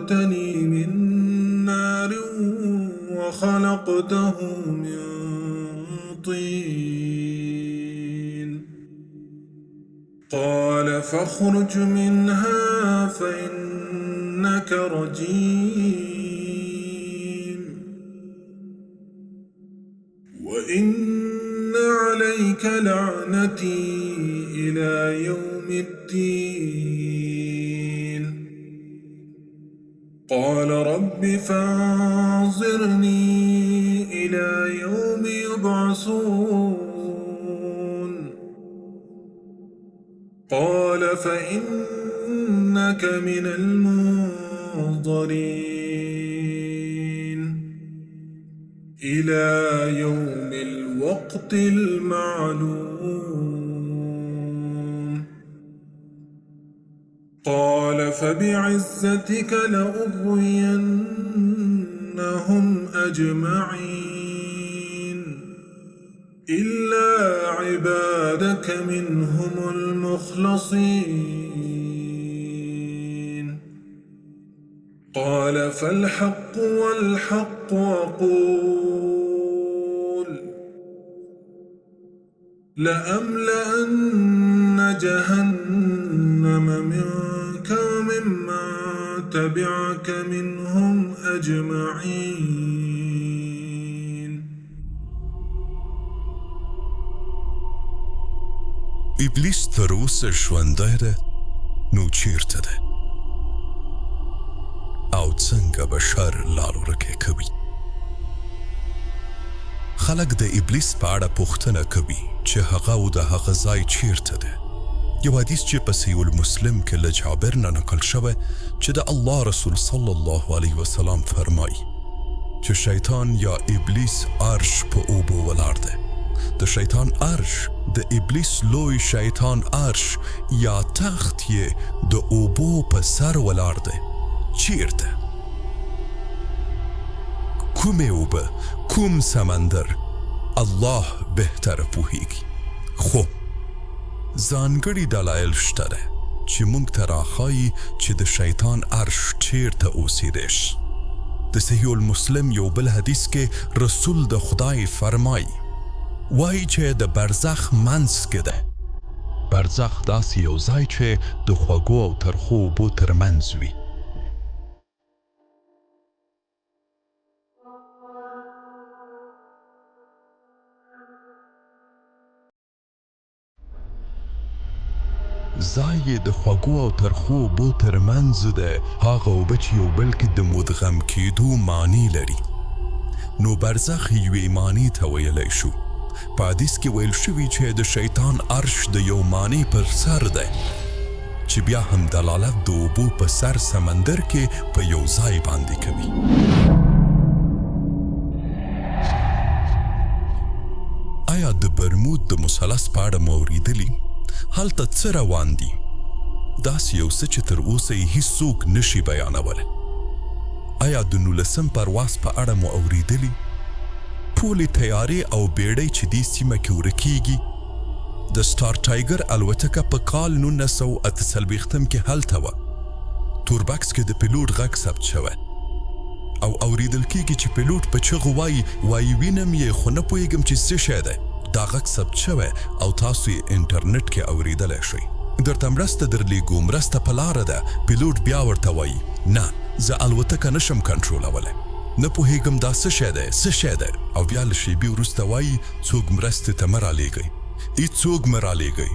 خلقتني من نار وخلقته من طين قال فاخرج منها فإنك رجيم وإن عليك لعنتي إلى يوم الدين قال رب فانظرني إلى يوم يبعثون قال فإنك من المنظرين إلى يوم الوقت المعلوم قال فبعزتك لأغوينهم أجمعين إلا عبادك منهم المخلصين قال فالحق والحق أقول لأملأن جهنم منك وممن تبعك منهم أجمعين. ابلیس تر اوسه ژوندی ده، نو چیرته ده او څنګه به شر لار ورکې کوي؟ خلک د ابلیس په اړه پوښتنه کوي چې هغه او د هغه ځای چیرته ده. یو حدیث چې په صحیح المسلم کې له جابر نه نقل شوی چې د الله رسول صلی الله علیه وسلم فرمایي چې شیطان یا ابلیس عرش په اوبو ولاړ ده. د شیطان عرش د ابلیس لوی شیطان عرش یا تخت یې د اوبو په سر ولاړ ده. چیرته؟ کومې اوبه؟ کوم سمندر؟ الله بهتر پوهیږي. خو ځانګړي دلایل شته ده چې موږ ته راښایي چې د شیطان عرش چیرته اوسېدی شي. د صحیح المسلم یو بل حدیث کې رسول د خدای فرمایي وایي چې د برزخ منځ کې ده. برزخ داسې یو ځای چې د خوږو او ترخو اوبو ترمنځ وي. ځای د خوږو او ترخو اوبو ترمنځ ده. هغه اوبه چې یو بل کې د مدغم کېدو معنی لري. نو برزخ یوې معنی ته ویلی شو. په حدیث کې ویل شوي چې د شیطان عرش د یو معنی پر سر ده چې بیا هم دلالت د اوبو په سر سمندر کې په یو ځای باندې کوي. آیا د برمود د مثلث په اړه مو اورېدلي؟ هلته څه روان دي؟ داسې یو څه چې تر اوسه یې هیڅوک نشي بیانولی. آیا د 19 پرواز په اړه مو اورېدلي؟ ټولې تیارې او بیړۍ چې دې سیمه کې ورکېږي د سټار ټایګر الوتکه په کال 1948 کې هلته وه. توربکس کې د پیلوټ غږ ثبت شوی او اورېدل کېږي چې پیلوټ په چغو وایي وینم یې خو نه پوهېږم چې څه شی دی. دا غږ ثبت شوی او تاسو یې انټرنټ کې اورېدلی شئ. درته مرسته درلیږو، مرسته په لاره ده. پیلوټ بیا ورته وایي نه زه الوتکه نشم کنټرولولی، نه پوهېږم دا څه شی دی څه شی دی. او بیا له شیبې وروسته وایي څوک مرستې ته مه رالیږئ، هېڅوک مه رالیږئ.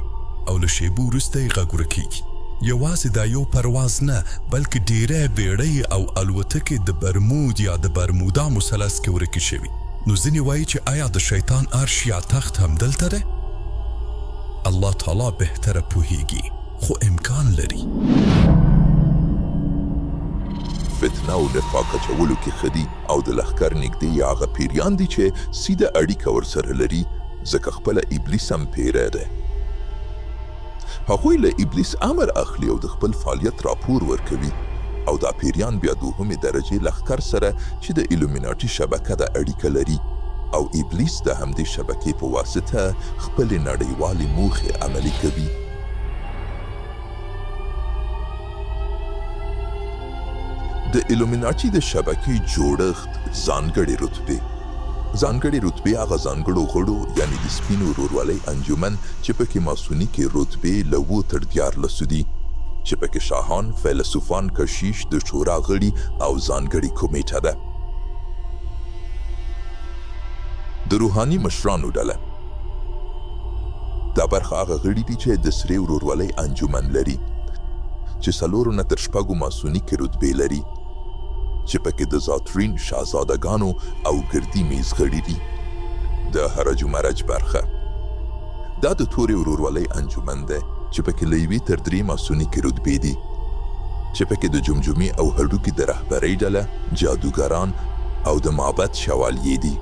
او له شیبو وروسته یې غږ ورکېږي. یوازې دا یو پرواز نه بلکې ډېری بیړۍ او الوتکې د برمود یا د برمودا مثلث کې ورکې شوي. نو ځینې وایي چې آیا د شیطان عرش یا تخت هم دلته دی؟ الله تعالی بهتره پوهیږي، خو امکان لري. فتنه او نفاق اچولو کې ښه دي او د لښکر نږدې یا هغه پیریان دي چې سیده اړیکه ورسره لري، ځکه خپله ابلیس هم پیری دی. هغوی له ابلیس امر اخلي او د خپل فعالیت راپور ورکوي، او دا پیریان بیا دوهمې درجې لښکر سره چې د ایلومیناټي شبکه د اړیکه لري، او ابلیس د همدې شبکې په واسطه خپلې نړیوالې موخې عملي کوي. د د ایلومیناټي د شبکې جوړښت ځانګړې رتبې هغه ځانګړو غړو یعنی د سپینو ورورولۍ انجمن چې پکې ماسوني کې رتبې له 7 تر 14 دي چې پکې شاهان، فیلسوفان، کشیش، د شورا غړي او ځانګړې کمیټه ده. د روحاني مشرانو ډله دا برخه هغه غړي دي چې د سرې ورورولۍ انجمن لري چې 4 نه تر 6 ماسوني کې رتبې لري چې پکې د زاترین شاهزادګانو او ګردي میز غړي دي. د هرج و مرج برخه دا د تورې ورورولۍ انجمن ده چې پکې له 1 تر 3 ماسوني کې رتبې دي چې پکې د جمجمې او هډوکي د رهبرۍ ډله، جادوګران او د معبد شوالیې دي.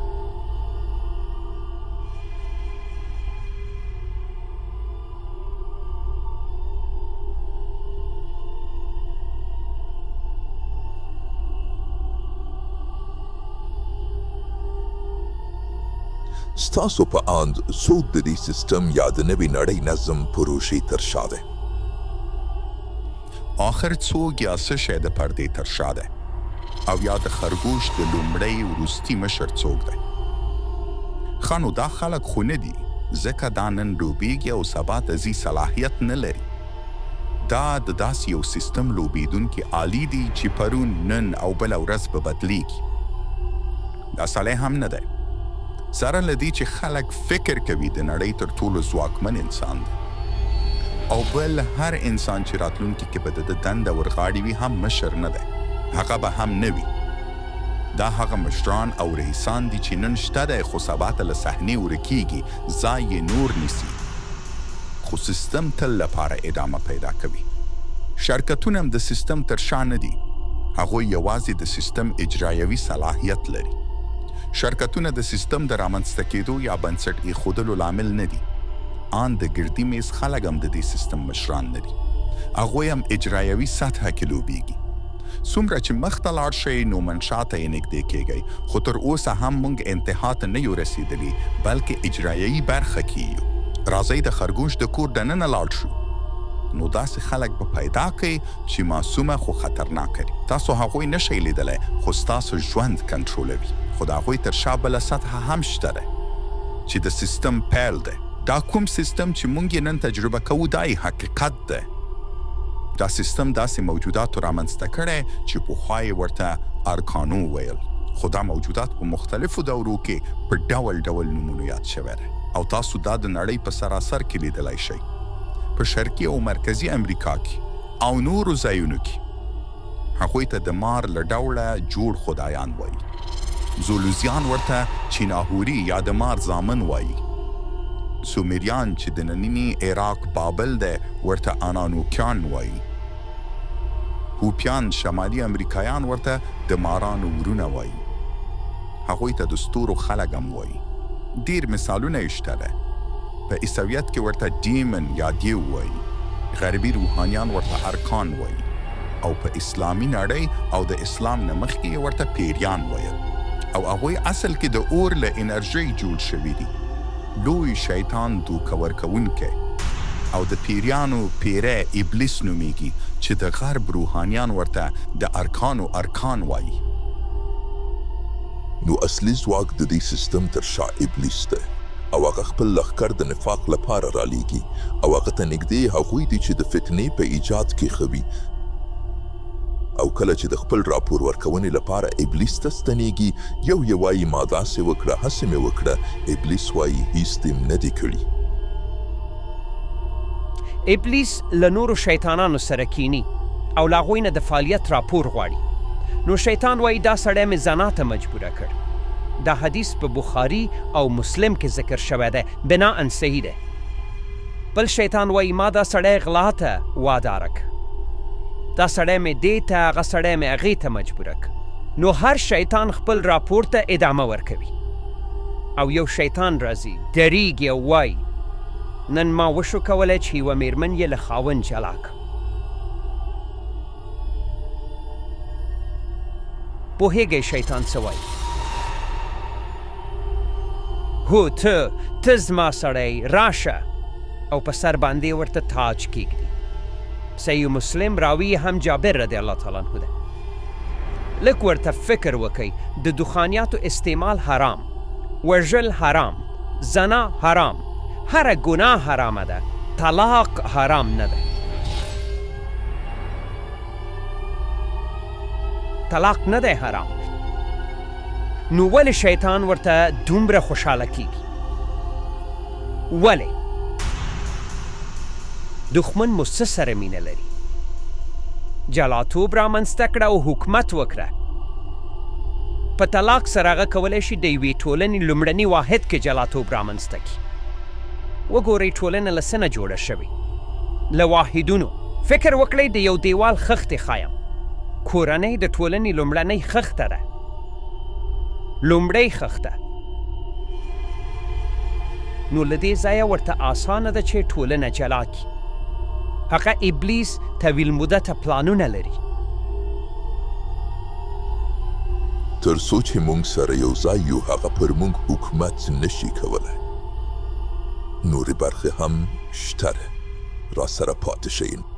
ستاسو په اند څوک د دې سیستم یا د نوې نړۍ نظم پروژې تر شا ده؟ آخر څوک یا څه شی د پردې تر شا ده؟ او یا د خرګوش د لومړی وروستي مشر څوک دی؟ ښه نو دا خلک خو نه دي، ځکه دا نن لوبېږي او سبا ته ځي صلاحیت نه لري. دا د داسې یو سیستم لوبېدونکي آلې دي چې پرون، نن او بله ورځ به بدلیږي. دا سړی هم نه دی، سره له دې چې خلک فکر کوي د نړۍ تر ټولو ځواکمن انسان دی، او بل هر انسان چې راتلونکي کې به د دنده ورغاړي وي هم مشر نه دی، هغه به هم نه وي. دا هغه مشران او رئیسان دي چې نن شته دی خو سبا ته له صحنې ورکېږي، ځای یې نور نیسي. خو سیستم تل لپاره ادامه پیدا کوي. شرکتونه هم د سیستم تر شا نه دي، هغوی یوازې د سیستم اجرایوي صلاحیت لري. شرکتونه د سیستم د رامنځته کېدو یا بنسټ ایښودلو لامل نه دي. آن د ګردي میز خلک هم د دې سیستم مشران نه دي، هغوی هم اجرایوي سطحه کې لوبېږي. څومره چې مخ ته لاړ شئ نو منشا ته یې نږدې کېږئ، خو تر اوسه هم موږ انتها ته نه یو رسېدلي بلکې اجرایوي برخه کې یو. راځئ د خرګوش د کور دننه لاړ شو، نو داسې خلک به پیدا کړئ چې معصومه خو خطرناکه دي. تاسو هغوی نشئ لیدلی خو ستاسو ژوند کنټرولوي. خو د هغوی تر شا بله سطحه هم شته ده چې د سیستم پیل ده. دا کوم سیستم چې موږ یې نن تجربه کوو دا یې حقیقت ده. دا سیستم داسې موجوداتو رامنځته کړی چې پخوا یې ورته ارکانو ویل، خو دا موجودات په مختلفو دورو کې په ډول ډول نومونو یاد شوی دی او تاسو دا د نړۍ په سراسر کې لیدلی شئ. په شرقي او مرکزي امریکا کې او نورو ځایونو کې هغوی ته د مار له ډوله جوړ خدایان وایي. زولوزیان ورته چیناهوري یا د مار زامن وایي. سومریان چې د ننني عراق بابل دی ورته انانوکیان وایي. هوپیان شمالي امریکایان ورته د مارانو ورونه وایي. هغوی ته د ستورو خلک هم وایي. ډېر مثالونه یې شته ده. په عیسویت کې ورته ډیمن یا دیو وایي. غربي روحانیان ورته ارکان وایي او په اسلامي نړۍ او د اسلام نه مخکې ورته پیریان وایل، او هغوی اصل کې د اور له انرژۍ جوړ شوي دي. لوی شیطان دوکه ورکوونکی او د پیریانو پیری ابلیس نومیږي چې د غرب روحانیان ورته د ارکانو ارکان وایي. نو اصلي ځواک د دې سیستم تر شا ابلیس دی او هغه خپل لښکر د نفاق لپاره رالیږي او هغه ته نږدې هغوی دي چې د فتنې په ایجاد کې ښه وي. او کله چې د خپل راپور ورکونې لپاره ابلیس ته ستنېږي، یو یې وایي ما داسې وکړه، هسې مې وکړه. ابلیس وایي هیڅ دې نه دي کړي. ابلیس له نورو شیطانانو سره کینی او له هغوی نه د فعالیت راپور غواړي. نو شیطان وایي دا سړی مې زنا ته مجبوره کړ. دا حدیث په بخاري او مسلم کې ذکر شوی دی، بناءً صحیح دی. بل شیطان وایي ما دا سړی غلا ته واداره کړ، دا سړی مې دې ته، هغه سړی مې هغې ته مجبوره کړ. نو هر شیطان خپل راپور ته ادامه ورکوي او یو شیطان راځي دریږي او وایي نن ما وشو کولی چې یوه میرمن یې له خاوند جلا کړه. پوهیږئ شیطان څه وایي؟ هو ته زما سړی راشه او په سر باندې ورته تاج کیږدي. صحیح مسلم راوی هم جابر رضی الله تعالی عنه ده. لږ ورته فکر وکئ د دخانیاتو استعمال حرام، وژل حرام، زنا حرام، هره ګناه حرامه ده، طلاق حرام نه ده. طلاق نه دی حرام. نو ولې شیطان ورته دومره خوشحاله کیږي؟ ولې؟ دښمن مو څه سره مینه لري؟ جلاتوب رامنځته کړه او حکومت وکړه. په طلاق سره هغه کولی شي د یوې ټولنې لومړني واحد کې جلاتوب رامنځته کړي. وګورئ ټولنه له څه نه جوړه شوې؟ له واحدونو. فکر وکړئ د یو دیوال خښتې ښایم. کورنۍ د ټولنې لومړنۍ خښته ده. لومړۍ خښته. نو له دې ځایه ورته اسانه ده چې ټولنه جلا کړي. هغه ابلیس طویل مدته پلانونه لري. تر څو چې موږ سره یو ځای یو هغه پر موږ حکومت نشي کولی. نورې برخې هم شته. راسره پاتې شئ.